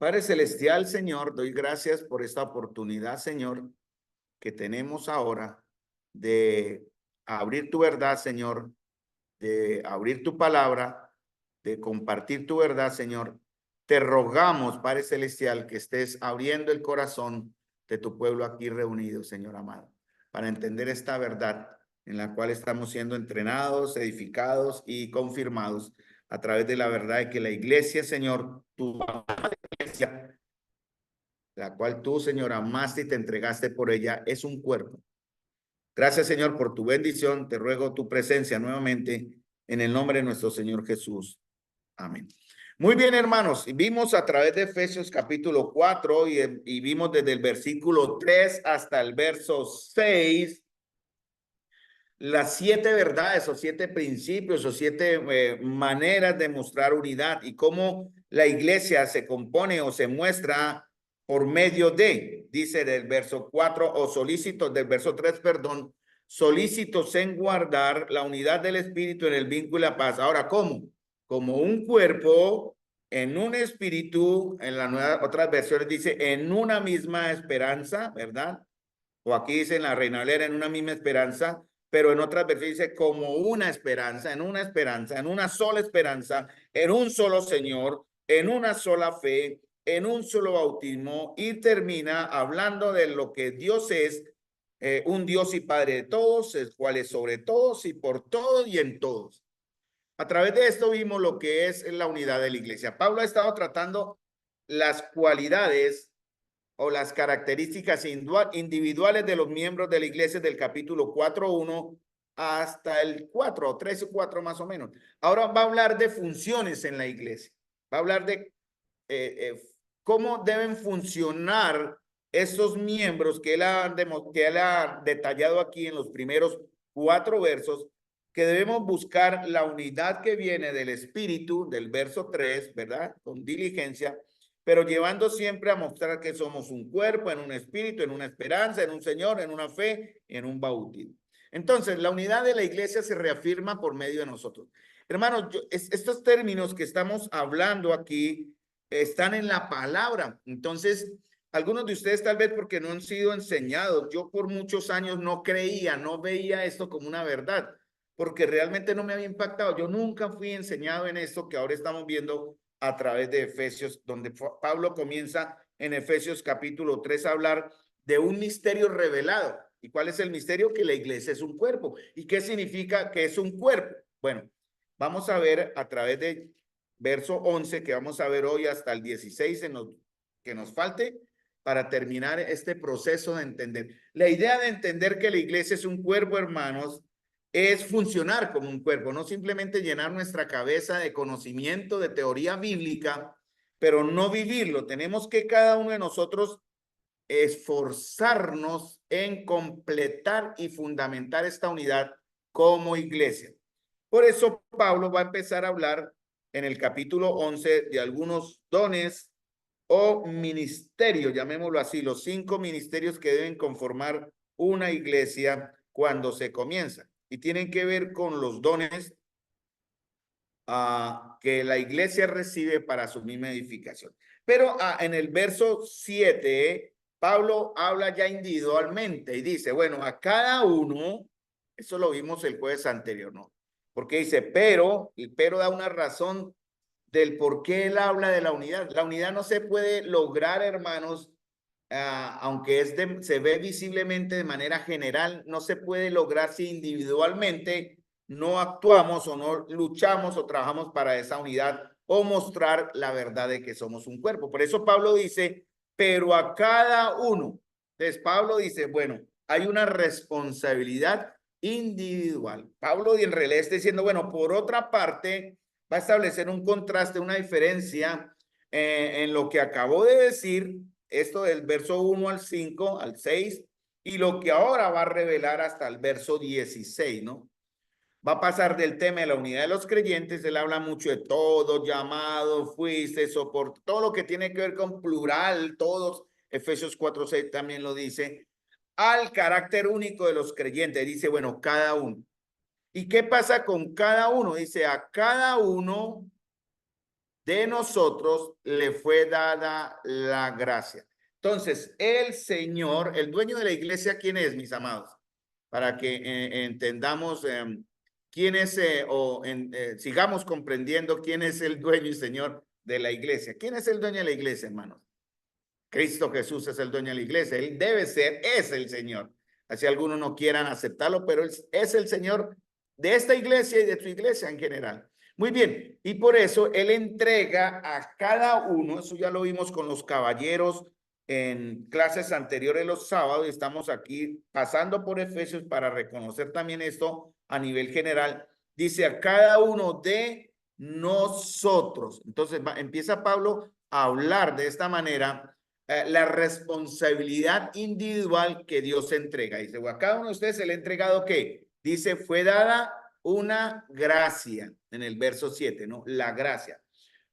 Padre Celestial, Señor, doy gracias por esta oportunidad, Señor, que tenemos ahora de abrir tu verdad, Señor, de abrir tu palabra, de compartir tu verdad, Señor. Te rogamos, Padre Celestial, que estés abriendo el corazón de tu pueblo aquí reunido, Señor amado, para entender esta verdad en la cual estamos siendo entrenados, edificados y confirmados a través de la verdad de que la iglesia, Señor, tu iglesia, la cual tú, Señor, amaste y te entregaste por ella, es un cuerpo. Gracias, Señor, por tu bendición. Te ruego tu presencia nuevamente en el nombre de nuestro Señor Jesús. Amén. Muy bien, hermanos. Vimos a través de Efesios capítulo 4 y vimos desde el versículo 3 hasta el verso 6 las 7 verdades o 7 principios o 7 maneras de mostrar unidad y cómo la iglesia se compone o se muestra por medio de, dice del verso 4, o solícitos del verso 3, perdón, solícitos en guardar la unidad del espíritu en el vínculo y la paz. Ahora, ¿cómo? Como un cuerpo en un espíritu, en la nueva, otras versiones dice en una misma esperanza, ¿verdad? O aquí dice en la Reina Valera en una misma esperanza, pero en otras versiones dice como una esperanza, en una esperanza, en una sola esperanza, en un solo Señor, en una sola fe, en un solo bautismo, y termina hablando de lo que Dios es, un Dios y Padre de todos, el cual es sobre todos y por todos y en todos. A través de esto vimos lo que es la unidad de la iglesia. Pablo ha estado tratando las cualidades o las características individuales de los miembros de la iglesia del capítulo 4.1 hasta el 4, 3 o 4 más o menos. Ahora va a hablar de funciones en la iglesia. Va a hablar de cómo deben funcionar esos miembros que él ha detallado aquí en los primeros 4 versos, que debemos buscar la unidad que viene del espíritu, del verso 3, ¿verdad? Con diligencia, pero llevando siempre a mostrar que somos un cuerpo, en un espíritu, en una esperanza, en un Señor, en una fe, en un bautismo. Entonces, la unidad de la iglesia se reafirma por medio de nosotros. Hermanos, estos términos que estamos hablando aquí están en la palabra. Entonces, algunos de ustedes tal vez porque no han sido enseñados. Yo por muchos años no creía, no veía esto como una verdad, porque realmente no me había impactado. Yo nunca fui enseñado en esto que ahora estamos viendo a través de Efesios, donde Pablo comienza en Efesios capítulo 3 a hablar de un misterio revelado. ¿Y cuál es el misterio? Que la iglesia es un cuerpo. ¿Y qué significa que es un cuerpo? Bueno, vamos a ver a través de verso 11, que vamos a ver hoy hasta el 16 en lo que nos falte para terminar este proceso de entender. La idea de entender que la iglesia es un cuerpo, hermanos, es funcionar como un cuerpo, no simplemente llenar nuestra cabeza de conocimiento, de teoría bíblica, pero no vivirlo. Tenemos que cada uno de nosotros esforzarnos en completar y fundamentar esta unidad como iglesia. Por eso Pablo va a empezar a hablar en el capítulo 11 de algunos dones o ministerios, llamémoslo así, los 5 ministerios que deben conformar una iglesia cuando se comienza. Y tienen que ver con los dones que la iglesia recibe para su misma edificación. Pero en el verso 7, Pablo habla ya individualmente y dice, bueno, a cada uno, eso lo vimos el jueves anterior, ¿no? Porque dice, pero, y pero da una razón del por qué él habla de la unidad. La unidad no se puede lograr, hermanos, aunque se ve visiblemente de manera general, no se puede lograr si individualmente no actuamos o no luchamos o trabajamos para esa unidad o mostrar la verdad de que somos un cuerpo. Por eso Pablo dice, pero a cada uno. Entonces Pablo dice, bueno, hay una responsabilidad individual. Pablo en realidad está diciendo, bueno, por otra parte, va a establecer un contraste, una diferencia en lo que acabó de decir, esto del verso 1 al 5, al 6, y lo que ahora va a revelar hasta el verso 16, ¿no? Va a pasar del tema de la unidad de los creyentes, él habla mucho de todo, llamado, fuiste, soporte, todo lo que tiene que ver con plural, todos, Efesios 4:6 también lo dice, al carácter único de los creyentes, dice, bueno, cada uno. ¿Y qué pasa con cada uno? Dice, a cada uno de nosotros le fue dada la gracia. Entonces, el Señor, el dueño de la iglesia, ¿quién es, mis amados? Para que entendamos quién es sigamos comprendiendo quién es el dueño y Señor de la iglesia. ¿Quién es el dueño de la iglesia, hermanos? Cristo Jesús es el dueño de la iglesia. Él debe ser, es el Señor. Así algunos no quieran aceptarlo, pero él es el Señor de esta iglesia y de tu iglesia en general. Muy bien, y por eso Él entrega a cada uno, eso ya lo vimos con los caballeros en clases anteriores los sábados, y estamos aquí pasando por Efesios para reconocer también esto a nivel general. Dice a cada uno de nosotros. Entonces empieza Pablo a hablar de esta manera la responsabilidad individual que Dios entrega. Dice, a cada uno de ustedes se le ha entregado ¿qué? Dice, fue dada una gracia en el verso 7, ¿no? La gracia.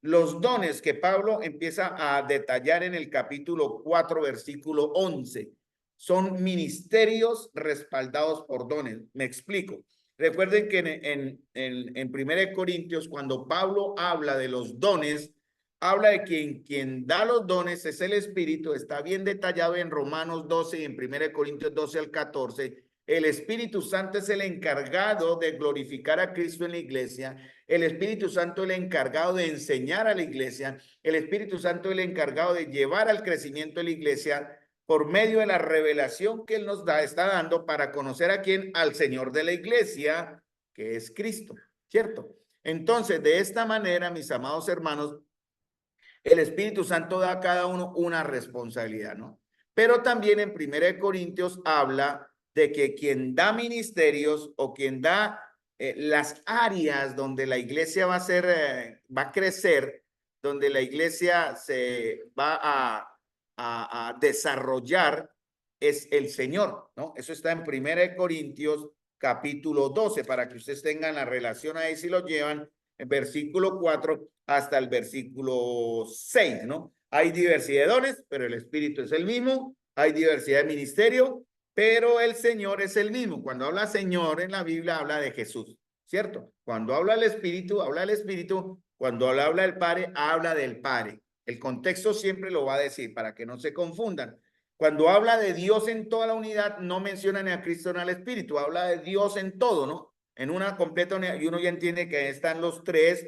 Los dones que Pablo empieza a detallar en el capítulo 4, versículo 11, son ministerios respaldados por dones. Me explico. Recuerden que en 1 Corintios, cuando Pablo habla de los dones, habla de quien da los dones es el Espíritu. Está bien detallado en Romanos 12 y en 1 Corintios 12 al 14. El Espíritu Santo es el encargado de glorificar a Cristo en la iglesia. El Espíritu Santo es el encargado de enseñar a la iglesia. El Espíritu Santo es el encargado de llevar al crecimiento de la iglesia por medio de la revelación que Él nos está dando para conocer a quién, al Señor de la iglesia, que es Cristo, ¿cierto? Entonces, de esta manera, mis amados hermanos, el Espíritu Santo da a cada uno una responsabilidad, ¿no? Pero también en 1 Corintios habla de que quien da ministerios o quien da las áreas donde la iglesia va a crecer, donde la iglesia se va a desarrollar, es el Señor, ¿no? Eso está en 1 Corintios capítulo 12, para que ustedes tengan la relación ahí si lo llevan, en versículo 4 hasta el versículo 6, ¿no? Hay diversidad de dones, pero el Espíritu es el mismo. Hay diversidad de ministerio, pero el Señor es el mismo. Cuando habla Señor en la Biblia, habla de Jesús, ¿cierto? Cuando habla el Espíritu, habla del Espíritu. Cuando habla del Padre, habla del Padre. El contexto siempre lo va a decir para que no se confundan. Cuando habla de Dios en toda la unidad, no menciona ni a Cristo ni al Espíritu, habla de Dios en todo, ¿no? En una completa unidad, y uno ya entiende que están los tres,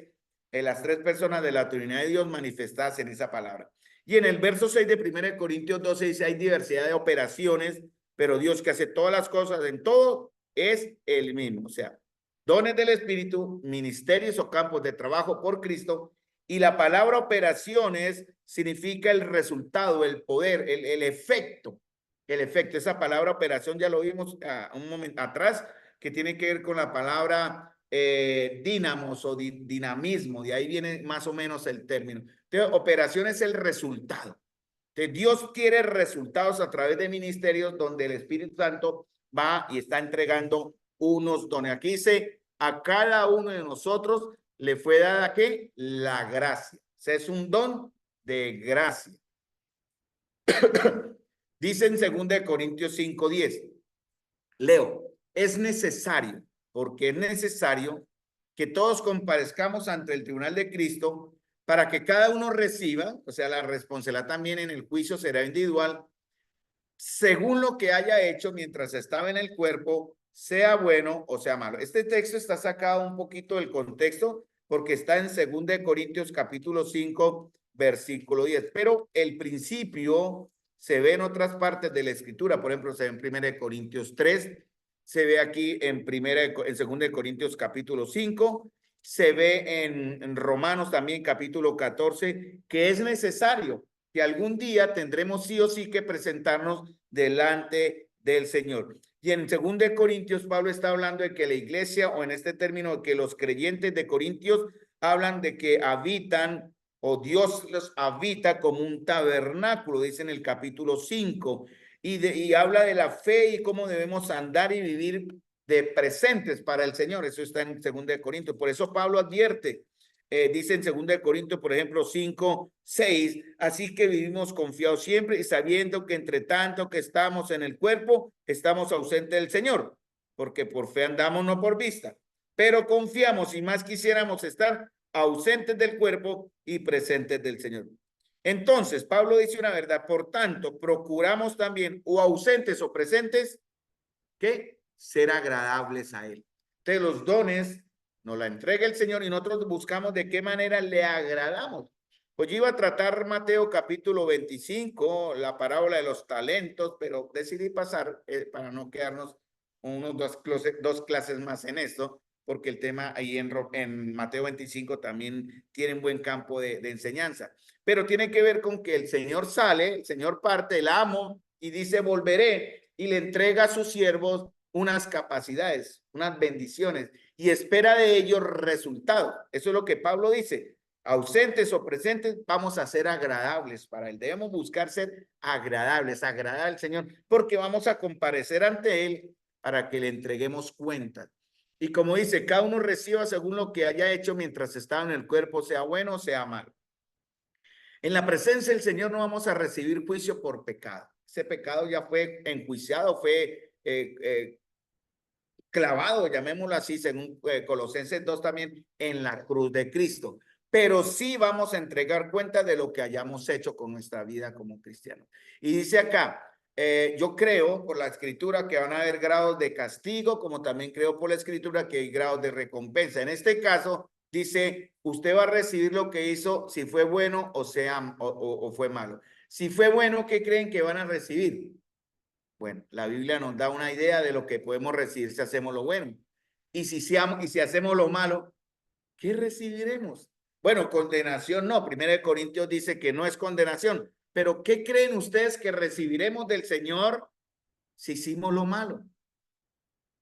las tres personas de la Trinidad de Dios manifestadas en esa palabra. Y en el verso 6 de 1 Corintios 12 dice, hay diversidad de operaciones, pero Dios que hace todas las cosas en todo es el mismo. O sea, dones del Espíritu, ministerios o campos de trabajo por Cristo, y la palabra operaciones significa el resultado, el poder, el efecto. El efecto, esa palabra operación ya lo vimos un momento atrás, que tiene que ver con la palabra dínamos o dinamismo, de ahí viene más o menos el término. Entonces, operación es el resultado. Entonces, Dios quiere resultados a través de ministerios donde el Espíritu Santo va y está entregando unos dones. Aquí dice, a cada uno de nosotros le fue dada ¿qué? La gracia. O sea, es un don de gracia. Dice en 2 Corintios 5:10, leo, es necesario, porque es necesario que todos comparezcamos ante el tribunal de Cristo para que cada uno reciba, o sea, la responsabilidad también en el juicio será individual, según lo que haya hecho mientras estaba en el cuerpo, sea bueno o sea malo. Este texto está sacado un poquito del contexto porque está en 2 Corintios capítulo 5, versículo 10, pero el principio se ve en otras partes de la escritura, por ejemplo, se ve en 1 Corintios 3, se ve aquí en 2 Corintios capítulo 5, se ve en Romanos también capítulo 14, que es necesario que algún día tendremos sí o sí que presentarnos delante del Señor. Y en 2 Corintios, Pablo está hablando de que la iglesia, o en este término, que los creyentes de Corintios hablan de que habitan, o Dios los habita como un tabernáculo, dice en el capítulo 5, y habla de la fe y cómo debemos andar y vivir de presentes para el Señor. Eso está en 2 Corintios. Por eso Pablo advierte, dice en 2 Corintios, por ejemplo, 5:6, así que vivimos confiados siempre y sabiendo que entre tanto que estamos en el cuerpo, estamos ausentes del Señor, porque por fe andamos, no por vista, pero confiamos y más quisiéramos estar ausentes del cuerpo y presentes del Señor. Entonces, Pablo dice una verdad, por tanto, procuramos también, o ausentes o presentes, que ser agradables a Él. Entonces, los dones nos la entrega el Señor y nosotros buscamos de qué manera le agradamos. Pues yo iba a tratar Mateo capítulo 25, la parábola de los talentos, pero decidí pasar para no quedarnos unos dos clases más en esto, porque el tema ahí en Mateo 25 también tiene un buen campo de enseñanza. Pero tiene que ver con que el Señor sale, el Señor parte, el amo, y dice, volveré, y le entrega a sus siervos unas capacidades, unas bendiciones, y espera de ellos resultados. Eso es lo que Pablo dice. Ausentes o presentes, vamos a ser agradables para Él. Debemos buscar ser agradables, agradar al Señor, porque vamos a comparecer ante Él para que le entreguemos cuentas. Y como dice, cada uno reciba según lo que haya hecho mientras estaba en el cuerpo, sea bueno o sea malo. En la presencia del Señor no vamos a recibir juicio por pecado. Ese pecado ya fue enjuiciado, fue clavado, llamémoslo así, según Colosenses 2 también, en la cruz de Cristo. Pero sí vamos a entregar cuenta de lo que hayamos hecho con nuestra vida como cristianos. Y dice acá, yo creo por la escritura que van a haber grados de castigo, como también creo por la escritura que hay grados de recompensa. En este caso, dice, usted va a recibir lo que hizo, si fue bueno o fue malo. Si fue bueno, ¿qué creen que van a recibir? Bueno, la Biblia nos da una idea de lo que podemos recibir si hacemos lo bueno. Y si hacemos lo malo, ¿qué recibiremos? Bueno, condenación no. Primero de Corintios dice que no es condenación. Pero ¿qué creen ustedes que recibiremos del Señor si hicimos lo malo?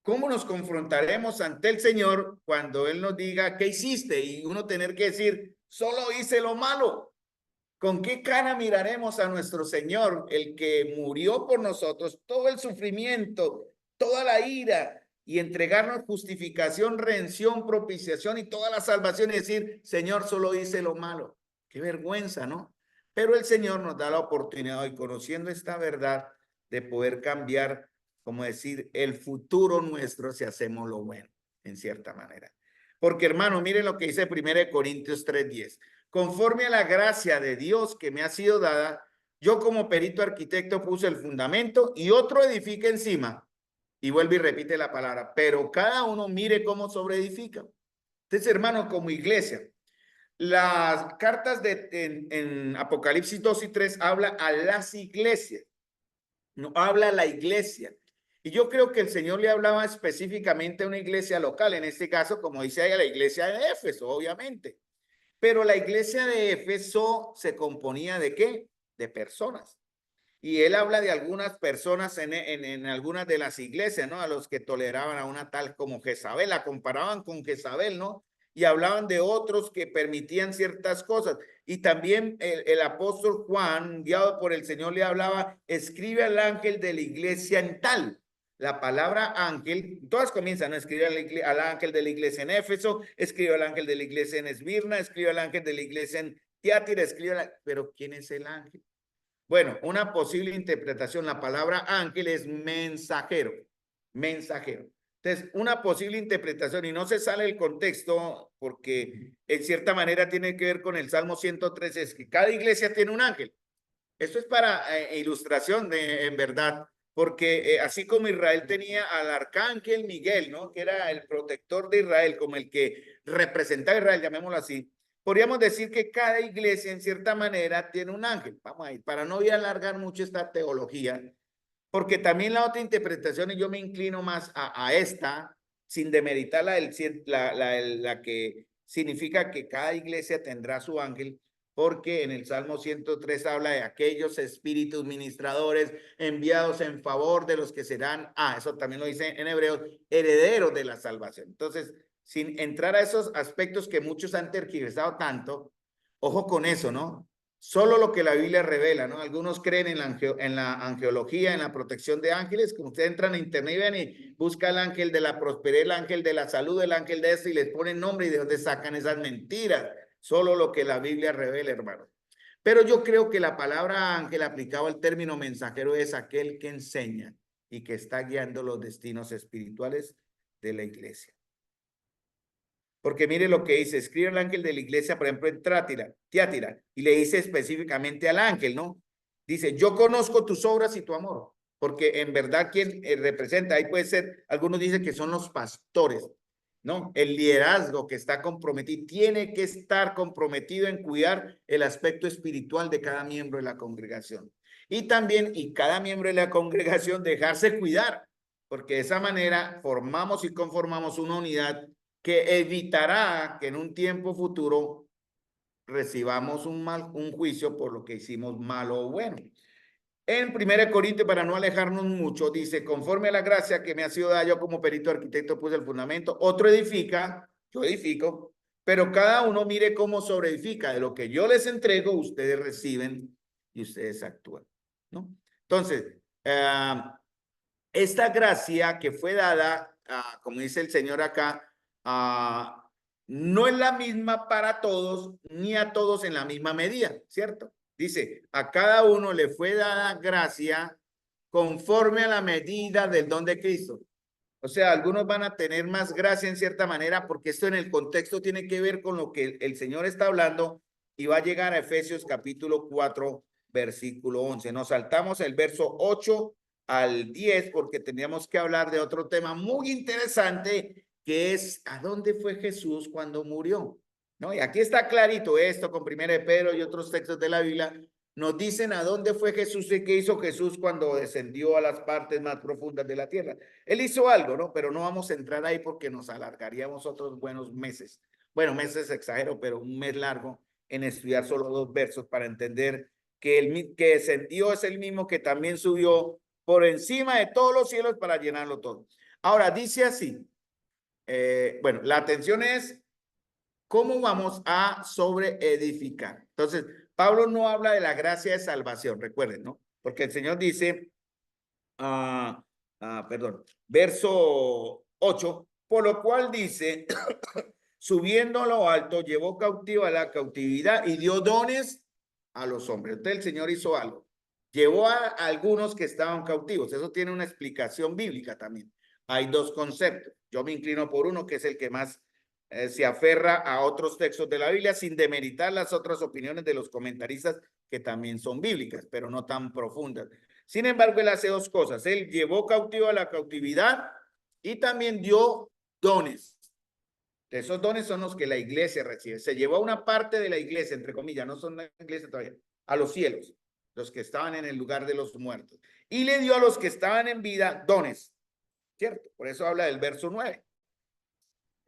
¿Cómo nos confrontaremos ante el Señor cuando Él nos diga, ¿qué hiciste? Y uno tener que decir, solo hice lo malo. ¿Con qué cara miraremos a nuestro Señor, el que murió por nosotros, todo el sufrimiento, toda la ira, y entregarnos justificación, redención, propiciación y toda la salvación y decir, Señor, solo hice lo malo? Qué vergüenza, ¿no? Pero el Señor nos da la oportunidad hoy, conociendo esta verdad, de poder cambiar, como decir, el futuro nuestro si hacemos lo bueno, en cierta manera. Porque, hermano, miren lo que dice 1 Corintios 3:10. Conforme a la gracia de Dios que me ha sido dada, yo como perito arquitecto puse el fundamento y otro edifica encima. Y vuelve y repite la palabra, pero cada uno mire cómo sobreedifica. Entonces, hermano, como iglesia, las cartas en Apocalipsis 2 y 3 habla a las iglesias, no habla a la iglesia. Y yo creo que el Señor le hablaba específicamente a una iglesia local, en este caso, como dice ahí, a la iglesia de Éfeso, obviamente. Pero la iglesia de Éfeso se componía ¿de qué? De personas. Y él habla de algunas personas en algunas de las iglesias, ¿no? A los que toleraban a una tal como Jezabel, la comparaban con Jezabel, ¿no? Y hablaban de otros que permitían ciertas cosas. Y también el apóstol Juan, guiado por el Señor, le hablaba, escribe al ángel de la iglesia en tal. La palabra ángel, todas comienzan, ¿no? Escribe al ángel de la iglesia en Éfeso, escribe al ángel de la iglesia en Esmirna, escribe al ángel de la iglesia en Tiátira, pero ¿quién es el ángel? Bueno, una posible interpretación, la palabra ángel es mensajero, mensajero. Entonces, una posible interpretación, y no se sale el contexto, porque en cierta manera tiene que ver con el Salmo 113, es que cada iglesia tiene un ángel. Esto es para ilustración, en verdad, porque así como Israel tenía al arcángel Miguel, ¿no? Que era el protector de Israel, como el que representaba a Israel, llamémoslo así, podríamos decir que cada iglesia en cierta manera tiene un ángel. Vamos a ir, para no voy a alargar mucho esta teología, porque también la otra interpretación, y yo me inclino más a esta, sin demeritar la que significa que cada iglesia tendrá su ángel, porque en el Salmo 103 habla de aquellos espíritus ministradores enviados en favor de los que serán, eso también lo dice en Hebreos, herederos de la salvación. Entonces, sin entrar a esos aspectos que muchos han tergiversado tanto, ojo con eso, ¿no? Solo lo que la Biblia revela, ¿no? Algunos creen en la angeología, en la protección de ángeles, como ustedes entran a internet y ven y busca el ángel de la prosperidad, el ángel de la salud, el ángel de esto, y les ponen nombre y de dónde sacan esas mentiras. Solo lo que la Biblia revela, hermano. Pero yo creo que la palabra ángel aplicado al término mensajero es aquel que enseña y que está guiando los destinos espirituales de la iglesia. Porque mire lo que dice, escribe el ángel de la iglesia, por ejemplo, en Tiátira, y le dice específicamente al ángel, ¿no? Dice, yo conozco tus obras y tu amor, porque en verdad quien representa, ahí puede ser, algunos dicen que son los pastores, ¿no? El liderazgo que está comprometido, tiene que estar comprometido en cuidar el aspecto espiritual de cada miembro de la congregación. Y también, y cada miembro de la congregación dejarse cuidar, porque de esa manera formamos y conformamos una unidad que evitará que en un tiempo futuro recibamos un juicio por lo que hicimos malo o bueno. En 1 Corintios, para no alejarnos mucho, dice, conforme a la gracia que me ha sido dada, yo como perito arquitecto puse el fundamento, otro edifica, yo edifico, pero cada uno mire cómo sobreedifica. De lo que yo les entrego, ustedes reciben y ustedes actúan, ¿no? Entonces, esta gracia que fue dada, como dice el Señor acá, no es la misma para todos, ni a todos en la misma medida, ¿cierto? Dice, a cada uno le fue dada gracia conforme a la medida del don de Cristo. O sea, algunos van a tener más gracia en cierta manera, porque esto en el contexto tiene que ver con lo que el Señor está hablando y va a llegar a Efesios capítulo 4, versículo 11. Nos saltamos el verso 8 al 10 porque tendríamos que hablar de otro tema muy interesante, que es ¿a dónde fue Jesús cuando murió? ¿No? Y aquí está clarito esto con 1 Pedro y otros textos de la Biblia. Nos dicen a dónde fue Jesús y qué hizo Jesús cuando descendió a las partes más profundas de la tierra. Él hizo algo, ¿no? Pero no vamos a entrar ahí porque nos alargaríamos otros buenos meses. Bueno, meses exagero, pero un mes largo en estudiar solo 2 versos para entender que el que descendió es el mismo que también subió por encima de todos los cielos para llenarlo todo. Ahora, dice así, bueno, la atención es cómo vamos a sobreedificar. Entonces, Pablo no habla de la gracia de salvación, recuerden, ¿no? Porque el Señor dice, perdón, verso 8, por lo cual dice, subiendo a lo alto, llevó cautiva la cautividad y dio dones a los hombres. Entonces el Señor hizo algo. Llevó a algunos que estaban cautivos. Eso tiene una explicación bíblica también. Hay 2 conceptos. Yo me inclino por uno, que es el que más se aferra a otros textos de la Biblia, sin demeritar las otras opiniones de los comentaristas, que también son bíblicas, pero no tan profundas. Sin embargo, él hace 2 cosas. Él llevó cautivo a la cautividad y también dio dones. Esos dones son los que la iglesia recibe. Se llevó a una parte de la iglesia, entre comillas, no son la iglesia todavía, a los cielos, los que estaban en el lugar de los muertos. Y le dio a los que estaban en vida dones, ¿cierto? Por eso habla del verso 9.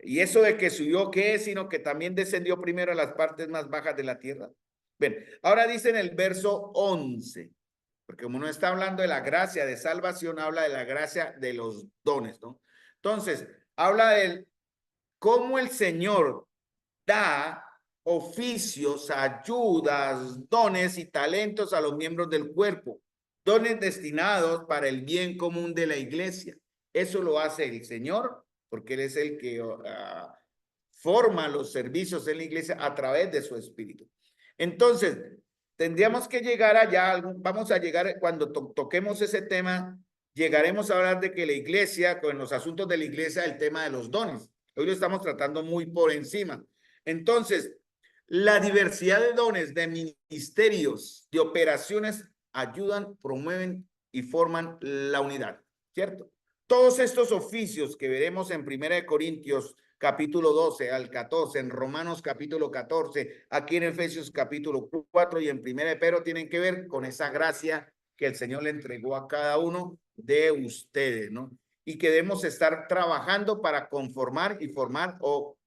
Y eso de que subió, ¿qué es? Sino que también descendió primero a las partes más bajas de la tierra. Bien, ahora dice en el verso 11, porque como no está hablando de la gracia de salvación, habla de la gracia de los dones, ¿no? Entonces, habla del cómo el Señor da oficios, ayudas, dones y talentos a los miembros del cuerpo, dones destinados para el bien común de la iglesia. Eso lo hace el Señor, porque Él es el que forma los servicios en la iglesia a través de su espíritu. Entonces, tendríamos que llegar allá, vamos a llegar, cuando toquemos ese tema, llegaremos a hablar de que la iglesia, con los asuntos de la iglesia, el tema de los dones. Hoy lo estamos tratando muy por encima. Entonces, la diversidad de dones, de ministerios, de operaciones, ayudan, promueven y forman la unidad, ¿cierto? Todos estos oficios que veremos en 1 Corintios capítulo 12 al 14, en Romanos capítulo 14, aquí en Efesios capítulo 4 y en 1 Pedro tienen que ver con esa gracia que el Señor le entregó a cada uno de ustedes, ¿no? Y que debemos estar trabajando para conformar y formar o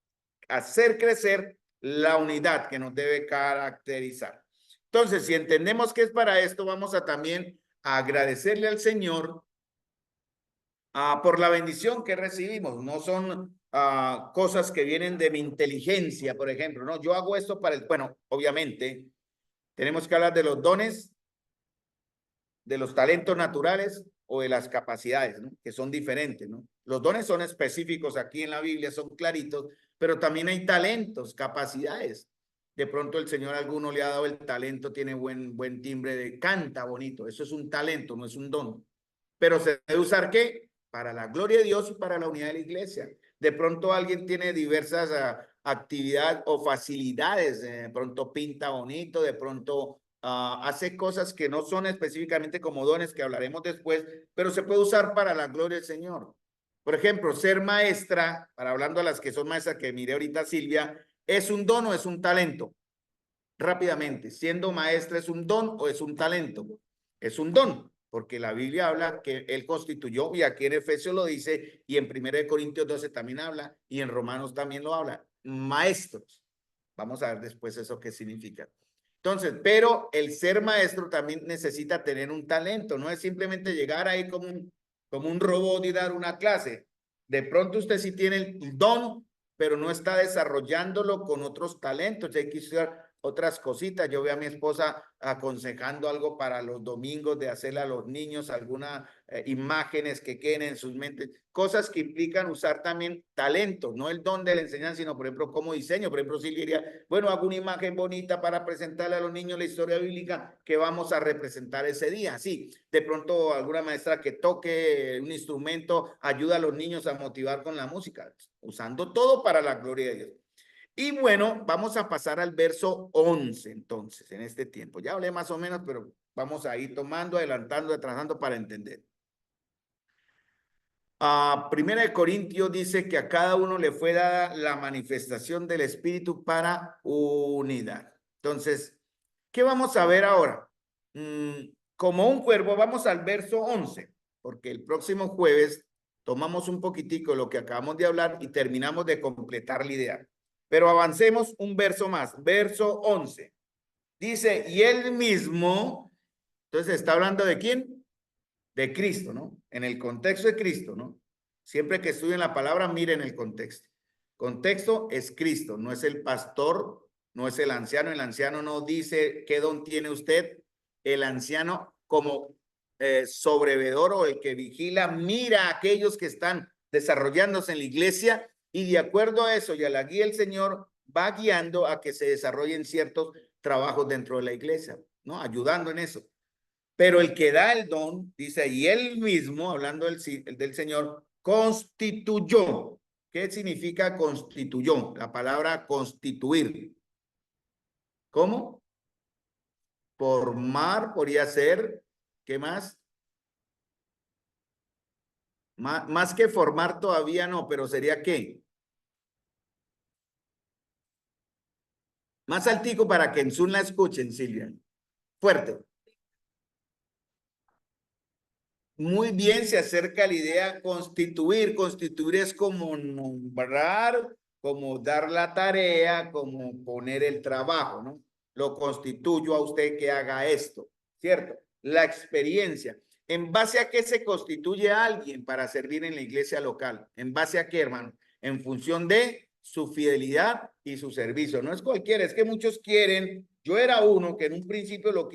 hacer crecer la unidad que nos debe caracterizar. Entonces, si entendemos que es para esto, vamos a también agradecerle al Señor por la bendición que recibimos. No son cosas que vienen de mi inteligencia, por ejemplo, ¿no? Yo hago esto para el, bueno, obviamente, tenemos que hablar de los dones, de los talentos naturales o de las capacidades, ¿no? Que son diferentes, ¿no? Los dones son específicos aquí en la Biblia, son claritos, pero también hay talentos, capacidades. De pronto el Señor a alguno le ha dado el talento, tiene buen timbre de canta bonito. Eso es un talento, no es un don. Pero se debe usar ¿qué? Para la gloria de Dios y para la unidad de la iglesia. De pronto alguien tiene diversas actividades o facilidades, de pronto pinta bonito, de pronto hace cosas que no son específicamente como dones, que hablaremos después, pero se puede usar para la gloria del Señor. Por ejemplo, ser maestra, para hablando a las que son maestras, que miré ahorita Silvia, ¿es un don o es un talento? Rápidamente, siendo maestra, ¿es un don o es un talento? Es un don, porque la Biblia habla que él constituyó, y aquí en Efesios lo dice, y en 1 Corintios 12 también habla, y en Romanos también lo habla, maestros. Vamos a ver después eso qué significa. Entonces, pero el ser maestro también necesita tener un talento, no es simplemente llegar ahí como un robot y dar una clase. De pronto usted sí tiene el don, pero no está desarrollándolo con otros talentos. Hay que usar otras cositas. Yo veo a mi esposa aconsejando algo para los domingos, de hacerle a los niños algunas imágenes que queden en sus mentes, cosas que implican usar también talento, no el don de la enseñanza, sino por ejemplo como diseño. Por ejemplo, Silvia diría, bueno, hago una imagen bonita para presentarle a los niños la historia bíblica que vamos a representar ese día. Sí, de pronto alguna maestra que toque un instrumento ayuda a los niños a motivar con la música, usando todo para la gloria de Dios. Y bueno, vamos a pasar al verso 11 entonces, en este tiempo. Ya hablé más o menos, pero vamos a ir tomando, adelantando, atrasando para entender. Primera de Corintios dice que a cada uno le fue dada la manifestación del Espíritu para unidad. Entonces, ¿qué vamos a ver ahora? Como un cuervo, vamos al verso 11, porque el próximo jueves tomamos un poquitico lo que acabamos de hablar y terminamos de completar la idea. Pero avancemos un verso más, verso 11. Dice, y él mismo, entonces está hablando de quién? De Cristo, ¿no? En el contexto de Cristo, ¿no? Siempre que estudien la palabra, miren el contexto. Contexto es Cristo, no es el pastor, no es el anciano. El anciano no dice qué don tiene usted. El anciano, como sobrevedor o el que vigila, mira a aquellos que están desarrollándose en la iglesia, y de acuerdo a eso y a la guía del Señor va guiando a que se desarrollen ciertos trabajos dentro de la iglesia, ¿no? Ayudando en eso. Pero el que da el don, dice, y él mismo, hablando del Señor, constituyó. ¿Qué significa constituyó? La palabra constituir. ¿Cómo? Formar podría ser, ¿qué más? Más que formar todavía no, pero sería ¿qué? Más altico para que en Zoom la escuchen, Silvia. Fuerte. Muy bien, se acerca la idea constituir. Constituir es como nombrar, como dar la tarea, como poner el trabajo, ¿no? Lo constituyo a usted que haga esto, ¿cierto? La experiencia. ¿En base a qué se constituye a alguien para servir en la iglesia local? ¿En base a qué, hermano? En función de su fidelidad y su servicio. No es cualquiera, es que muchos quieren. Yo era uno que en un principio lo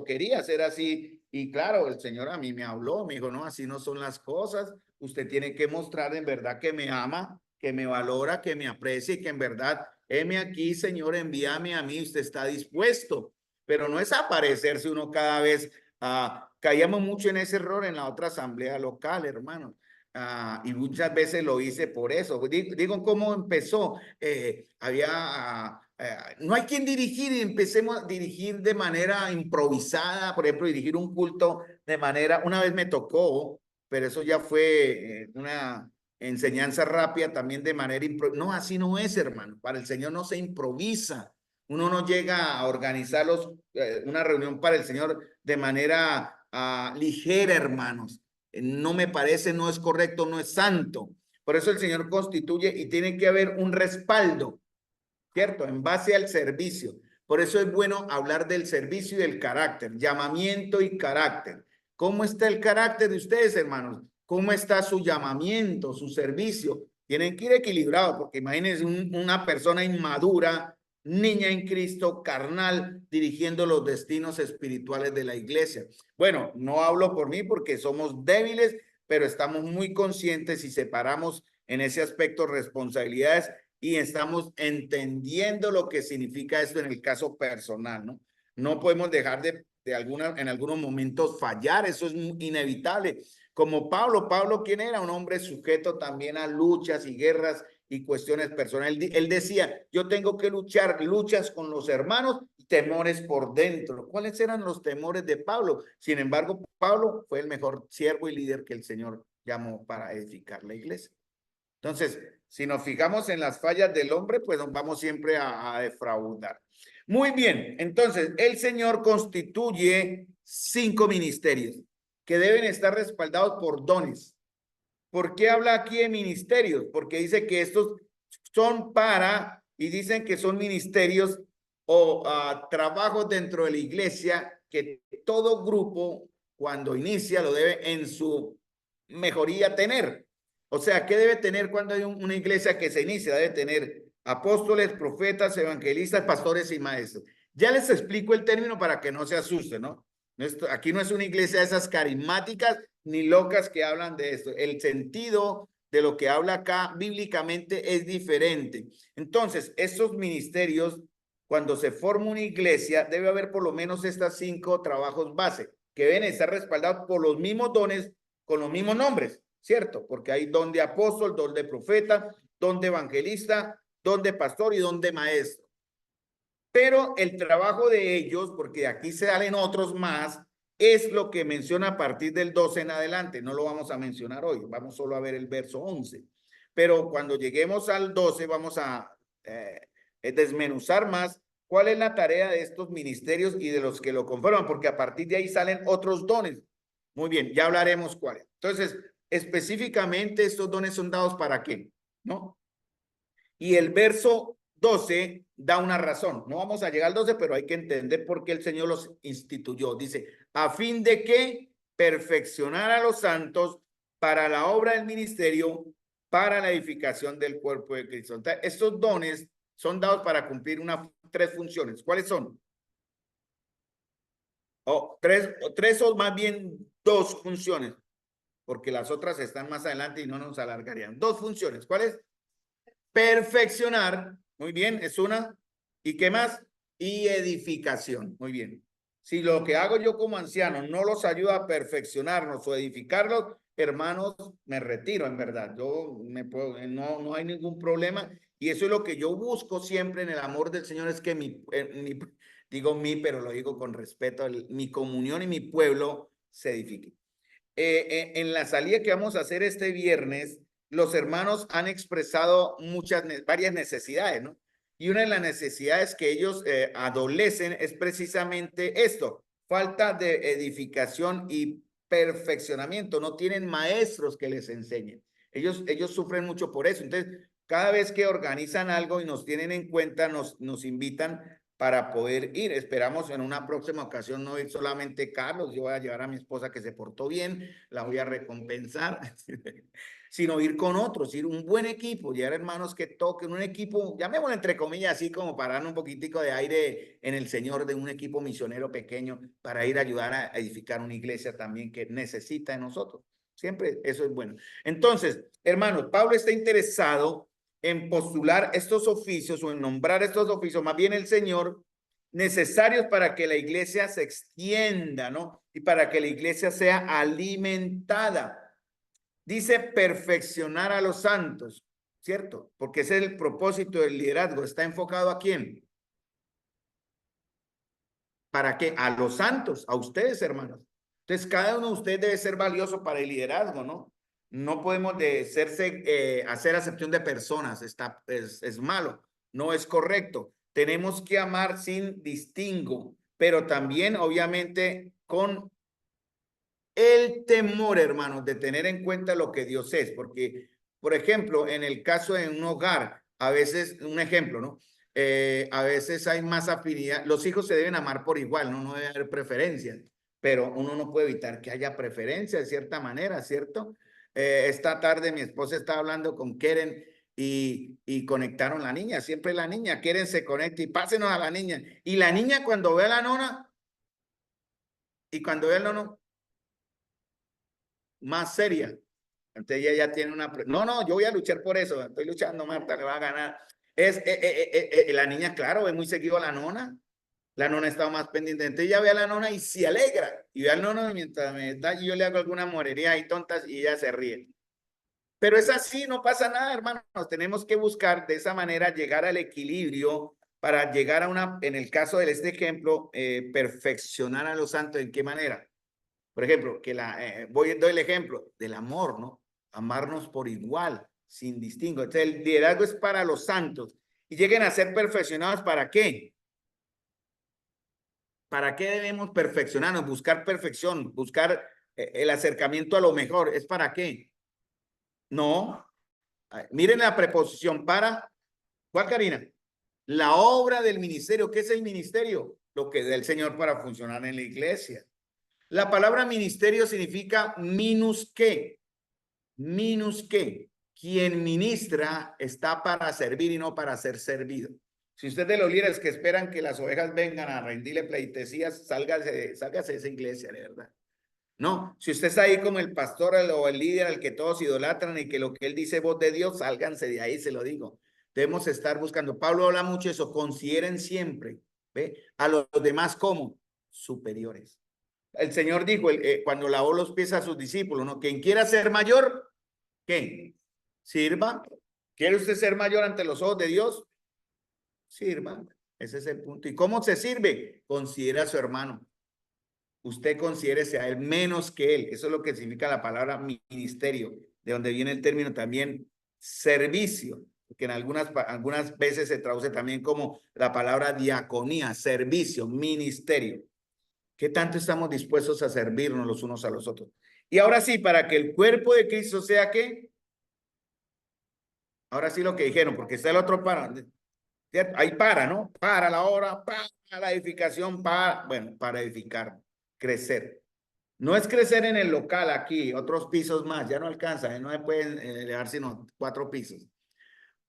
quería hacer así. Y claro, el Señor a mí me habló, me dijo, no, así no son las cosas. Usted tiene que mostrar en verdad que me ama, que me valora, que me aprecia y que en verdad, heme aquí, Señor, envíame a mí, usted está dispuesto. Pero no es aparecerse uno cada vez. Caíamos mucho en ese error en la otra asamblea local, hermano. Y muchas veces lo hice por eso. Digo cómo empezó. No hay quien dirigir, y empecemos a dirigir de manera improvisada. Por ejemplo, dirigir un culto de manera, una vez me tocó, pero eso ya fue una enseñanza rápida también de manera no, así no es, hermano. Para el Señor no se improvisa. Uno no llega a organizar una reunión para el Señor de manera ligera, hermanos. No me parece, no es correcto, no es santo. Por eso el Señor constituye y tiene que haber un respaldo, ¿cierto? En base al servicio. Por eso es bueno hablar del servicio y del carácter, llamamiento y carácter. ¿Cómo está el carácter de ustedes, hermanos? ¿Cómo está su llamamiento, su servicio? Tienen que ir equilibrados, porque imagínense una persona inmadura, niña en Cristo, carnal, dirigiendo los destinos espirituales de la iglesia. Bueno, no hablo por mí porque somos débiles, pero estamos muy conscientes y separamos en ese aspecto responsabilidades y estamos entendiendo lo que significa esto en el caso personal, ¿no? No podemos dejar en algunos momentos fallar, eso es inevitable. Como Pablo, ¿quién era? Un hombre sujeto también a luchas y guerras y cuestiones personales. Él decía, yo tengo que luchar, luchas con los hermanos y temores por dentro. ¿Cuáles eran los temores de Pablo? Sin embargo, Pablo fue el mejor siervo y líder que el Señor llamó para edificar la iglesia. Entonces, si nos fijamos en las fallas del hombre, pues nos vamos siempre a defraudar. Muy bien, entonces el Señor constituye 5 ministerios que deben estar respaldados por dones. ¿Por qué habla aquí de ministerios? Porque dice que estos son para, y dicen que son ministerios o trabajos dentro de la iglesia que todo grupo cuando inicia lo debe en su mejoría tener. O sea, ¿qué debe tener cuando hay una iglesia que se inicia? Debe tener apóstoles, profetas, evangelistas, pastores y maestros. Ya les explico el término para que no se asusten, ¿no? Aquí no es una iglesia de esas carismáticas ni locas que hablan de esto. El sentido de lo que habla acá bíblicamente es diferente. Entonces, estos ministerios, cuando se forma una iglesia, debe haber por lo menos estas 5 trabajos base, que deben estar respaldados por los mismos dones, con los mismos nombres, ¿cierto? Porque hay don de apóstol, don de profeta, don de evangelista, don de pastor y don de maestro. Pero el trabajo de ellos, porque aquí se salen otros más, es lo que menciona a partir del 12 en adelante. No lo vamos a mencionar hoy, vamos solo a ver el verso 11. Pero cuando lleguemos al 12 vamos a desmenuzar más cuál es la tarea de estos ministerios y de los que lo conforman, porque a partir de ahí salen otros dones. Muy bien, ya hablaremos cuáles. Entonces, específicamente estos dones son dados para qué, ¿no? Y el verso 12 da una razón. No vamos a llegar al 12, pero hay que entender por qué el Señor los instituyó. Dice, a fin de que perfeccionar a los santos para la obra del ministerio, para la edificación del cuerpo de Cristo. Entonces, estos dones son dados para cumplir 3 funciones. ¿Cuáles son? Tres o más bien 2 funciones, porque las otras están más adelante y no nos alargarían. 2 funciones. ¿Cuáles? Perfeccionar, muy bien, es una. ¿Y qué más? Y edificación, muy bien. Si lo que hago yo como anciano no los ayuda a perfeccionarnos o edificarlos, hermanos, me retiro en verdad. Yo no hay ningún problema. Y eso es lo que yo busco siempre en el amor del Señor, es que digo pero lo digo con respeto, mi comunión y mi pueblo se edifique. En la salida que vamos a hacer este viernes, los hermanos han expresado varias necesidades, ¿no? Y una de las necesidades que ellos adolecen es precisamente esto, falta de edificación y perfeccionamiento. No tienen maestros que les enseñen. Ellos sufren mucho por eso. Entonces, cada vez que organizan algo y nos tienen en cuenta, nos invitan para poder ir. Esperamos en una próxima ocasión no ir solamente Carlos, yo voy a llevar a mi esposa que se portó bien, la voy a recompensar, sino ir con otros, ir un buen equipo, llevar hermanos que toquen un equipo, llamémoslo entre comillas así como para dar un poquitico de aire en el Señor, de un equipo misionero pequeño para ir a ayudar a edificar una iglesia también que necesita de nosotros. Siempre eso es bueno. Entonces, hermanos, Pablo está interesado en postular estos oficios o en nombrar estos oficios, más bien el Señor, necesarios para que la iglesia se extienda, ¿no? Y para que la iglesia sea alimentada. Dice perfeccionar a los santos, ¿cierto? Porque ese es el propósito del liderazgo. ¿Está enfocado a quién? ¿Para qué? A los santos, a ustedes, hermanos. Entonces, cada uno de ustedes debe ser valioso para el liderazgo, ¿no? No podemos hacer acepción de personas, es malo, no es correcto. Tenemos que amar sin distingo, pero también, obviamente, con el temor, hermanos, de tener en cuenta lo que Dios es, porque, por ejemplo, en el caso de un hogar, a veces, un ejemplo, ¿no? A veces hay más afinidad. Los hijos se deben amar por igual, ¿no? No debe haber preferencias, pero uno no puede evitar que haya preferencia de cierta manera, ¿cierto? Esta tarde mi esposa estaba hablando con Keren y conectaron la niña, siempre la niña, Keren se conecta y pásenos a la niña. Y la niña cuando ve a la nona, y cuando ve al nono, más seria. Entonces ella ya tiene no, yo voy a luchar por eso, estoy luchando, Marta, le va a ganar. La niña, claro, ve muy seguido a la nona La nona estaba más pendiente. Entonces ella ve a la nona y se alegra. Y ve al nono mientras me da, yo le hago alguna morería y tontas y ella se ríe. Pero es así, no pasa nada, hermanos. Tenemos que buscar de esa manera llegar al equilibrio para llegar a una, en el caso de este ejemplo, perfeccionar a los santos. ¿En qué manera? Por ejemplo, doy el ejemplo del amor, ¿no? Amarnos por igual, sin distingo. Entonces, el liderazgo es para los santos y lleguen a ser perfeccionados. ¿Para qué? ¿Para qué debemos perfeccionarnos? Buscar perfección, buscar el acercamiento a lo mejor. ¿Es para qué? No. Miren la preposición para. ¿Cuál, Karina? La obra del ministerio. ¿Qué es el ministerio? Lo que da el Señor para funcionar en la iglesia. La palabra ministerio significa minus que. Minus que. Quien ministra está para servir y no para ser servido. Si usted de los líderes que esperan que las ovejas vengan a rendirle pleitesías, sálgase de esa iglesia, de verdad. No, si usted está ahí como el pastor o el líder al que todos idolatran y que lo que él dice voz de Dios, sálganse de ahí, se lo digo. Debemos estar buscando. Pablo habla mucho de eso. Consideren siempre, ¿ve? A los demás como superiores. El Señor dijo cuando lavó los pies a sus discípulos, ¿no? Quien quiera ser mayor, ¿qué? Sirva. ¿Quiere usted ser mayor ante los ojos de Dios? Sirva. Ese es el punto. ¿Y cómo se sirve? Considera a su hermano. Usted considérese a él menos que él. Eso es lo que significa la palabra ministerio, de donde viene el término también servicio, que en algunas veces se traduce también como la palabra diaconía, servicio, ministerio. ¿Qué tanto estamos dispuestos a servirnos los unos a los otros? Y ahora sí, para que el cuerpo de Cristo sea ¿qué? Ahora sí lo que dijeron, porque está el otro para. Ahí para, ¿no? Para la obra, para la edificación, para edificar, crecer. No es crecer en el local aquí, otros pisos más, ya no alcanza, no se pueden elevar sino 4 pisos.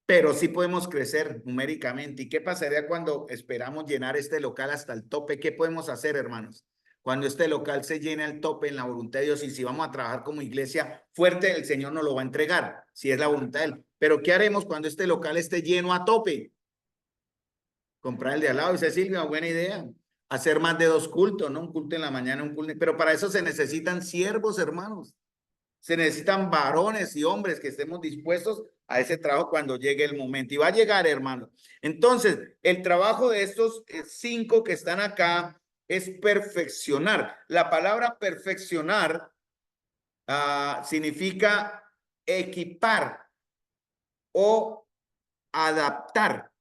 Pero sí podemos crecer numéricamente. ¿Y qué pasaría cuando esperamos llenar este local hasta el tope? ¿Qué podemos hacer, hermanos? Cuando este local se llene al tope en la voluntad de Dios y si vamos a trabajar como iglesia fuerte, el Señor nos lo va a entregar, si es la voluntad de Él. Pero ¿qué haremos cuando este local esté lleno a tope? Comprar el de al lado, dice Silvia, buena idea. Hacer más de 2 cultos, ¿no? Un culto en la mañana, un culto. Pero para eso se necesitan siervos, hermanos. Se necesitan varones y hombres que estemos dispuestos a ese trabajo cuando llegue el momento. Y va a llegar, hermano. Entonces, el trabajo de estos 5 que están acá es perfeccionar. La palabra perfeccionar significa equipar o adaptar.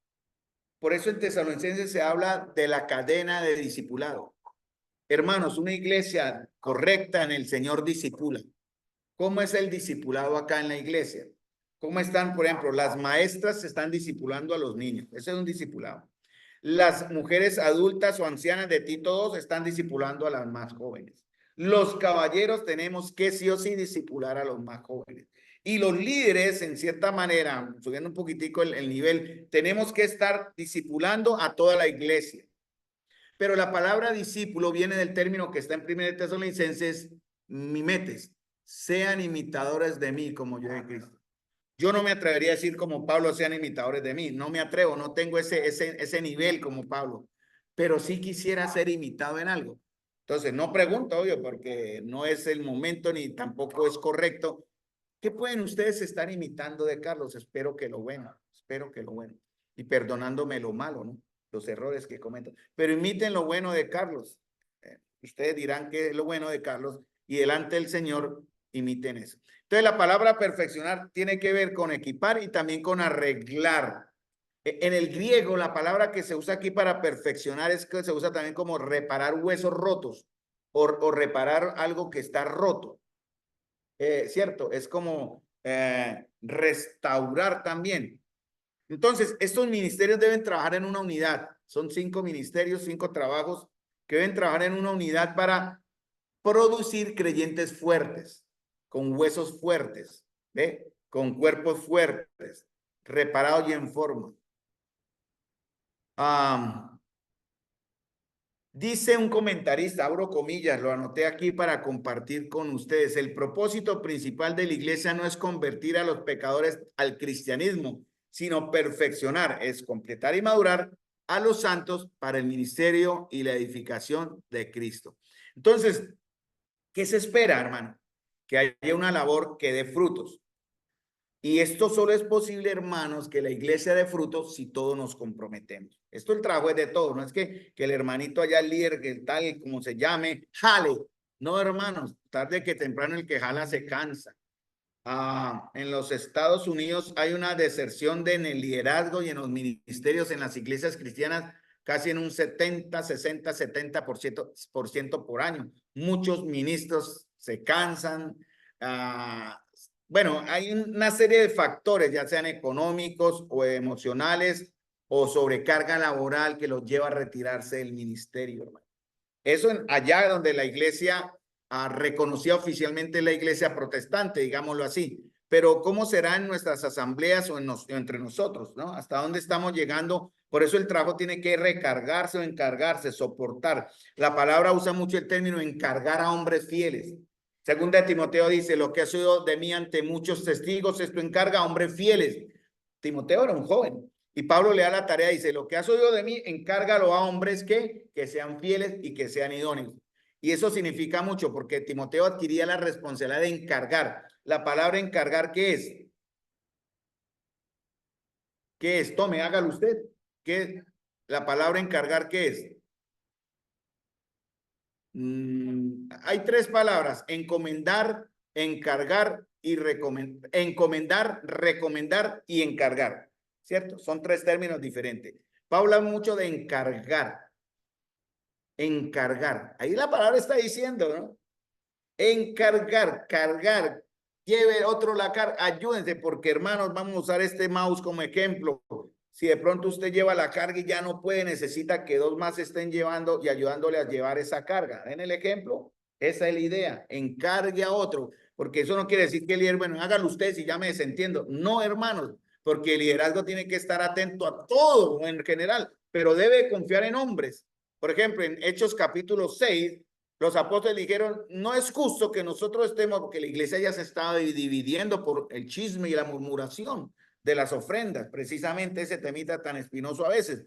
Por eso en Tesalonicenses se habla de la cadena de discipulado. Hermanos, una iglesia correcta en el Señor discipula. ¿Cómo es el discipulado acá en la iglesia? ¿Cómo están, por ejemplo, las maestras se están discipulando a los niños? Ese es un discipulado. Las mujeres adultas o ancianas de Tito 2 están discipulando a las más jóvenes. Los caballeros tenemos que sí o sí discipular a los más jóvenes. Y los líderes, en cierta manera, subiendo un poquitico el nivel, tenemos que estar discipulando a toda la iglesia. Pero la palabra discípulo viene del término que está en 1 Tesalonicenses, mimetes. Sean imitadores de mí como yo de Cristo. Yo no me atrevería a decir como Pablo, sean imitadores de mí. No me atrevo, no tengo ese nivel como Pablo. Pero sí quisiera ser imitado en algo. Entonces, no pregunto, obvio, porque no es el momento ni tampoco es correcto. ¿Qué pueden ustedes estar imitando de Carlos? Espero que lo bueno, espero que lo bueno. Y perdonándome lo malo, ¿no? Los errores que cometo. Pero imiten lo bueno de Carlos. Ustedes dirán que es lo bueno de Carlos y delante del Señor imiten eso. Entonces la palabra perfeccionar tiene que ver con equipar y también con arreglar. En el griego la palabra que se usa aquí para perfeccionar es que se usa también como reparar huesos rotos o reparar algo que está roto. ¿Cierto? Es como restaurar también. Entonces, estos ministerios deben trabajar en una unidad. Son 5 ministerios, 5 trabajos que deben trabajar en una unidad para producir creyentes fuertes, con huesos fuertes, ¿ve? Con cuerpos fuertes, reparados y en forma. Dice un comentarista, abro comillas, lo anoté aquí para compartir con ustedes. El propósito principal de la iglesia no es convertir a los pecadores al cristianismo, sino perfeccionar, es completar y madurar a los santos para el ministerio y la edificación de Cristo. Entonces, ¿qué se espera, hermano? Que haya una labor que dé frutos. Y esto solo es posible, hermanos, que la iglesia dé frutos si todos nos comprometemos. Esto el trabajo es de todos, no es que el hermanito allá, el líder, que tal como se llame, jale. No, hermanos, tarde que temprano el que jala se cansa. En los Estados Unidos hay una deserción en el liderazgo y en los ministerios en las iglesias cristianas casi en un 70, 60, 70% por año. Muchos ministros se cansan. Bueno, hay una serie de factores, ya sean económicos o emocionales o sobrecarga laboral que los lleva a retirarse del ministerio, hermano. Eso allá donde la iglesia reconocía oficialmente la iglesia protestante, digámoslo así. Pero ¿cómo será en nuestras asambleas o entre nosotros, ¿no? ¿Hasta dónde estamos llegando? Por eso el trabajo tiene que recargarse o encargarse, soportar. La palabra usa mucho el término encargar a hombres fieles. Segunda de Timoteo dice, lo que has oído de mí ante muchos testigos, esto encarga a hombres fieles. Timoteo era un joven. Y Pablo le da la tarea, dice, lo que has oído de mí, encárgalo a hombres que sean fieles y que sean idóneos. Y eso significa mucho porque Timoteo adquiría la responsabilidad de encargar. La palabra encargar, ¿qué es? ¿Qué es? Tome, hágalo usted. ¿Qué es? La palabra encargar, ¿qué es? Hay tres palabras, encomendar, encargar y recomendar. Encomendar, recomendar y encargar, ¿cierto? Son tres términos diferentes. Pablo habla mucho de encargar, encargar. Ahí la palabra está diciendo, ¿no? Encargar, cargar, lleve otro la carga, ayúdense, porque hermanos, vamos a usar este mouse como ejemplo. Si de pronto usted lleva la carga y ya no puede, necesita que dos más estén llevando y ayudándole a llevar esa carga. ¿Ven el ejemplo? Esa es la idea, encargue a otro, porque eso no quiere decir que el líder, bueno, hágalo usted si ya me desentiendo. No, hermanos, porque el liderazgo tiene que estar atento a todo en general, pero debe confiar en hombres. Por ejemplo, en Hechos capítulo 6, los apóstoles dijeron, no es justo que nosotros estemos, porque la iglesia ya se estaba dividiendo por el chisme y la murmuración de las ofrendas, precisamente ese temita tan espinoso a veces.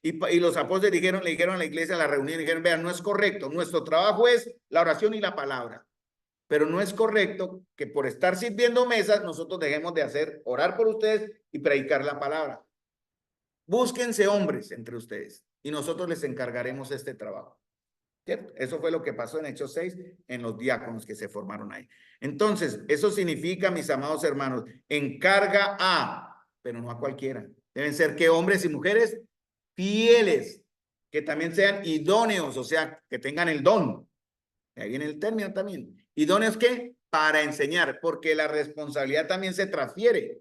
Y los apóstoles le dijeron a la iglesia, a la reunión, dijeron, vean, no es correcto, nuestro trabajo es la oración y la palabra, pero no es correcto que por estar sirviendo mesas nosotros dejemos de hacer, orar por ustedes y predicar la palabra. Búsquense hombres entre ustedes y nosotros les encargaremos este trabajo. ¿Cierto? Eso fue lo que pasó en Hechos 6 en los diáconos que se formaron ahí. Entonces, eso significa, mis amados hermanos, encarga a, pero no a cualquiera. Deben ser que hombres y mujeres fieles, que también sean idóneos, o sea, que tengan el don. Ahí viene el término también. ¿Idóneos qué? Para enseñar, porque la responsabilidad también se transfiere.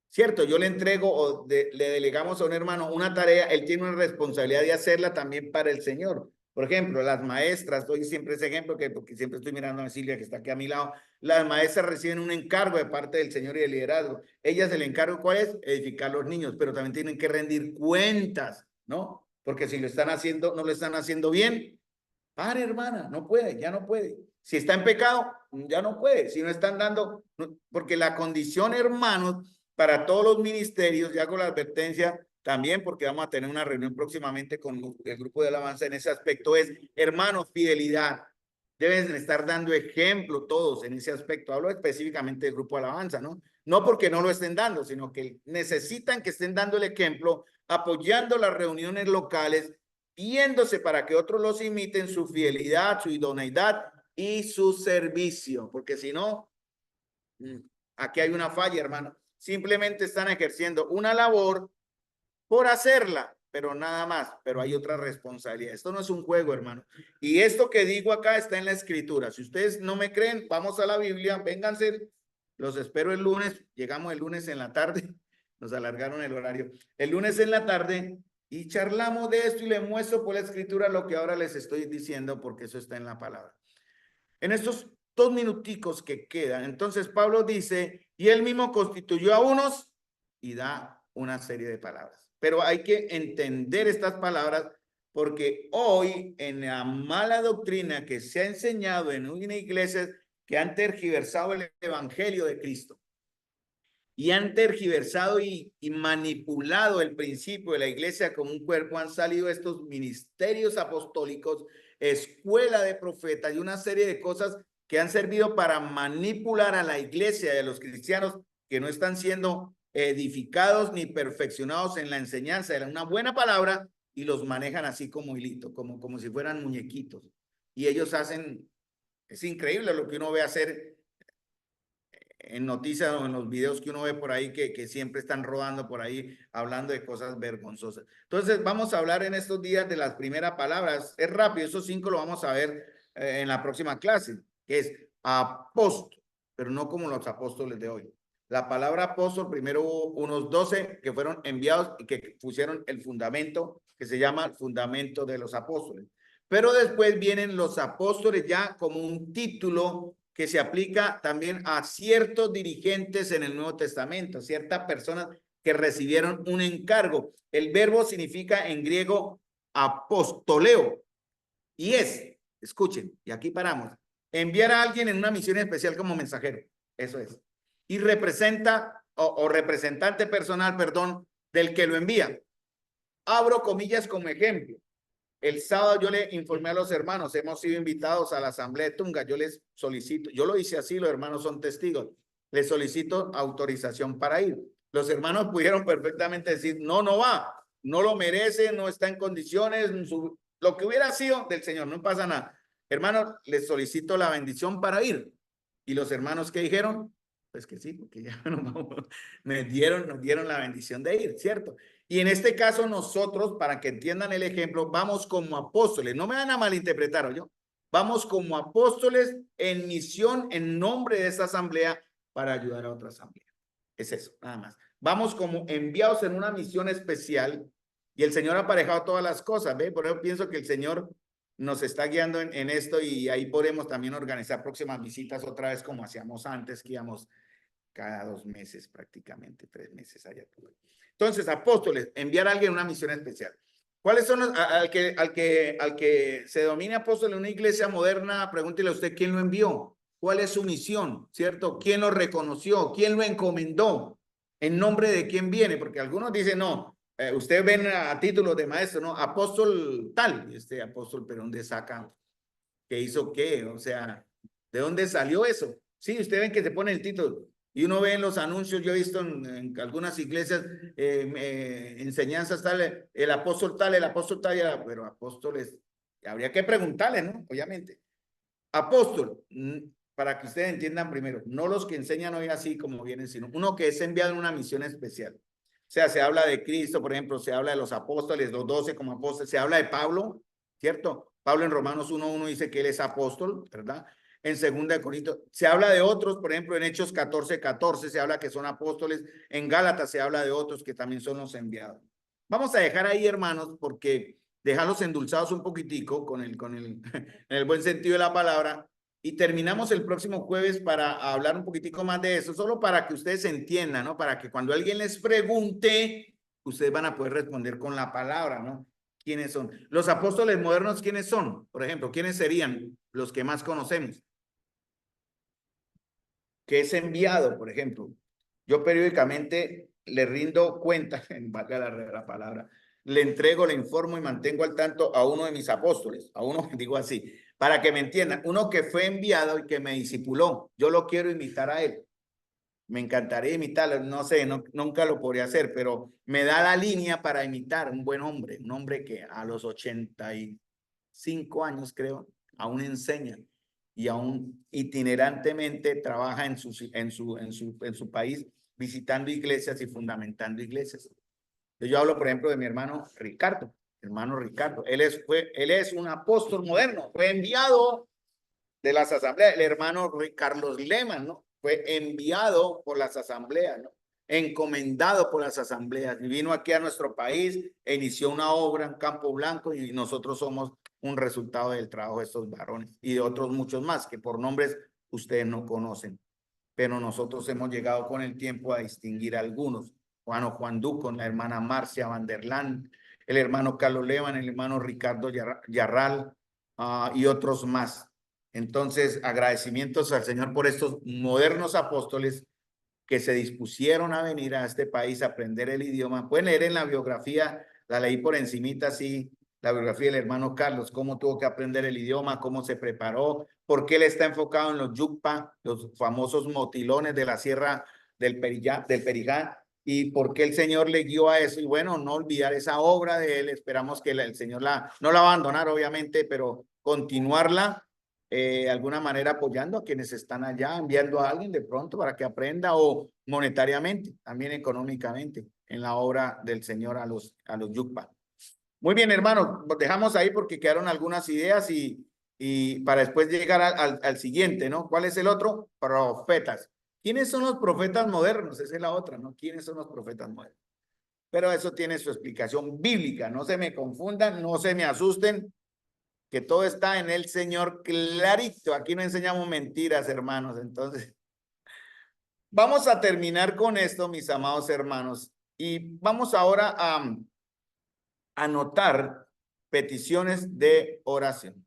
¿Cierto? Yo le entrego o le delegamos a un hermano una tarea, él tiene una responsabilidad de hacerla también para el Señor. Por ejemplo, las maestras, doy siempre ese ejemplo, porque siempre estoy mirando a Silvia que está aquí a mi lado, las maestras reciben un encargo de parte del Señor y del liderazgo. Ellas el encargo, ¿cuál es? Edificar a los niños, pero también tienen que rendir cuentas, ¿no? Porque si lo están haciendo, no lo están haciendo bien, pare, hermana, no puede, ya no puede. Si está en pecado, ya no puede. Si no están dando, porque la condición, hermanos, para todos los ministerios, ya con la advertencia también, porque vamos a tener una reunión próximamente con el grupo de alabanza en ese aspecto, es, hermanos, fidelidad. Deben estar dando ejemplo todos en ese aspecto. Hablo específicamente del grupo de alabanza, ¿no? No porque no lo estén dando, sino que necesitan que estén dando el ejemplo, apoyando las reuniones locales, viéndose para que otros los imiten su fidelidad, su idoneidad y su servicio, porque si no, aquí hay una falla, hermano. Simplemente están ejerciendo una labor por hacerla, pero nada más, pero hay otra responsabilidad. Esto no es un juego, hermano. Y esto que digo acá está en la escritura. Si ustedes no me creen, vamos a la Biblia, vénganse, los espero el lunes, llegamos el lunes en la tarde, nos alargaron el horario. El lunes en la tarde y charlamos de esto y les muestro por la escritura lo que ahora les estoy diciendo porque eso está en la palabra. En estos 2 minuticos que quedan, entonces Pablo dice, y él mismo constituyó a unos y da una serie de palabras. Pero hay que entender estas palabras porque hoy en la mala doctrina que se ha enseñado en una iglesia que han tergiversado el evangelio de Cristo, y han tergiversado y manipulado el principio de la iglesia como un cuerpo, han salido estos ministerios apostólicos, escuela de profetas y una serie de cosas que han servido para manipular a la iglesia y a los cristianos que no están siendo edificados ni perfeccionados en la enseñanza de una buena palabra, y los manejan así como hilito, como si fueran muñequitos. Y ellos hacen, es increíble lo que uno ve hacer en noticias o en los videos que uno ve por ahí que siempre están rodando por ahí hablando de cosas vergonzosas. Entonces vamos a hablar en estos días de las primeras palabras. Es rápido, esos 5 lo vamos a ver en la próxima clase, que es apóstol, pero no como los apóstoles de hoy. La palabra apóstol, primero hubo unos 12 que fueron enviados y que pusieron el fundamento, que se llama el fundamento de los apóstoles. Pero después vienen los apóstoles ya como un título que se aplica también a ciertos dirigentes en el Nuevo Testamento, ciertas personas que recibieron un encargo. El verbo significa en griego apostoleo y es, escuchen, y aquí paramos, enviar a alguien en una misión especial como mensajero, eso es. Y representa o representante personal, perdón, del que lo envía. Abro comillas como ejemplo. El sábado yo le informé a los hermanos, hemos sido invitados a la asamblea de Tunga, yo les solicito, yo lo hice así, los hermanos son testigos, les solicito autorización para ir. Los hermanos pudieron perfectamente decir, no, no va, no lo merece, no está en condiciones, lo que hubiera sido del Señor, no pasa nada. Hermanos, les solicito la bendición para ir. Y los hermanos, ¿qué dijeron? Pues que sí, porque ya nos dieron la bendición de ir, ¿cierto? Y en este caso nosotros, para que entiendan el ejemplo, vamos como apóstoles. No me van a malinterpretar, ¿o? Vamos como apóstoles en misión en nombre de esta asamblea para ayudar a otra asamblea. Es eso, nada más. Vamos como enviados en una misión especial y el Señor ha aparejado todas las cosas, ¿ve? Por eso pienso que el Señor nos está guiando en esto y ahí podemos también organizar próximas visitas otra vez como hacíamos antes, que íbamos cada 2 meses prácticamente, 3 meses allá. Entonces, apóstoles, enviar a alguien a una misión especial. ¿Cuáles son los, al que se domine apóstol en una iglesia moderna? Pregúntele a usted quién lo envió, cuál es su misión, ¿cierto? ¿Quién lo reconoció? ¿Quién lo encomendó? ¿En nombre de quién viene? Porque algunos dicen, no, usted ven a títulos de maestro, ¿no? Apóstol tal, este apóstol, pero ¿dónde saca? ¿Qué hizo qué? O sea, ¿de dónde salió eso? Sí, usted ven que se pone el título. Y uno ve en los anuncios, yo he visto en algunas iglesias enseñanzas tal, el apóstol tal, pero apóstoles, habría que preguntarle, ¿no? Obviamente. Apóstol, para que ustedes entiendan primero, no los que enseñan hoy así como vienen, sino uno que es enviado en una misión especial. O sea, se habla de Cristo, por ejemplo, se habla de los apóstoles, los 12 como apóstoles, se habla de Pablo, ¿cierto? Pablo en Romanos 1:1 dice que él es apóstol, ¿verdad? En 2 Corintios se habla de otros, por ejemplo, en Hechos 14:14 se habla que son apóstoles, en Gálatas se habla de otros que también son los enviados. Vamos a dejar ahí, hermanos, porque dejarlos endulzados un poquitico con en el buen sentido de la palabra, y terminamos el próximo jueves para hablar un poquitico más de eso, solo para que ustedes entiendan, ¿no? Para que cuando alguien les pregunte, ustedes van a poder responder con la palabra, ¿no? ¿Quiénes son? Los apóstoles modernos, ¿quiénes son? Por ejemplo, ¿quiénes serían los que más conocemos? ¿Qué es enviado, por ejemplo? Yo periódicamente le rindo cuenta, valga la palabra, le entrego, le informo y mantengo al tanto a uno de mis apóstoles, a uno, digo así, para que me entiendan, uno que fue enviado y que me discipuló, yo lo quiero imitar a él. Me encantaría imitarlo, no sé, nunca lo podría hacer, pero me da la línea para imitar un buen hombre, un hombre que a los 85 años, creo, aún enseña y aún itinerantemente trabaja en su país, visitando iglesias y fundamentando iglesias. Yo hablo, por ejemplo, de mi hermano Ricardo. Él es un apóstol moderno, fue enviado de las asambleas, el hermano Carlos Leman, ¿no? Fue enviado por las asambleas, ¿no? Encomendado por las asambleas, y vino aquí a nuestro país, e inició una obra en Campo Blanco, y nosotros somos un resultado del trabajo de estos varones y de otros muchos más que por nombres ustedes no conocen, pero nosotros hemos llegado con el tiempo a distinguir a algunos. Juan Duco, la hermana Marcia Vanderland, el hermano Carlos Leman, el hermano Ricardo Yarral, y otros más. Entonces, agradecimientos al Señor por estos modernos apóstoles que se dispusieron a venir a este país a aprender el idioma. Pueden leer en la biografía, la leí por encimita así, la biografía del hermano Carlos, cómo tuvo que aprender el idioma, cómo se preparó, por qué él está enfocado en los yucpa, los famosos motilones de la sierra del Perijá, y por qué el Señor le guió a eso. Y bueno, no olvidar esa obra de él. Esperamos que el Señor no la va a abandonar, obviamente, pero continuarla de alguna manera apoyando a quienes están allá, enviando a alguien de pronto para que aprenda, o monetariamente, también económicamente, en la obra del Señor a los yucpa. Muy bien, hermanos, dejamos ahí porque quedaron algunas ideas y para después llegar al siguiente, ¿no? ¿Cuál es el otro? Profetas. ¿Quiénes son los profetas modernos? Esa es la otra, ¿no? ¿Quiénes son los profetas modernos? Pero eso tiene su explicación bíblica. No se me confundan, no se me asusten, que todo está en el Señor clarito. Aquí no enseñamos mentiras, hermanos. Entonces, vamos a terminar con esto, mis amados hermanos, y vamos ahora a anotar peticiones de oración.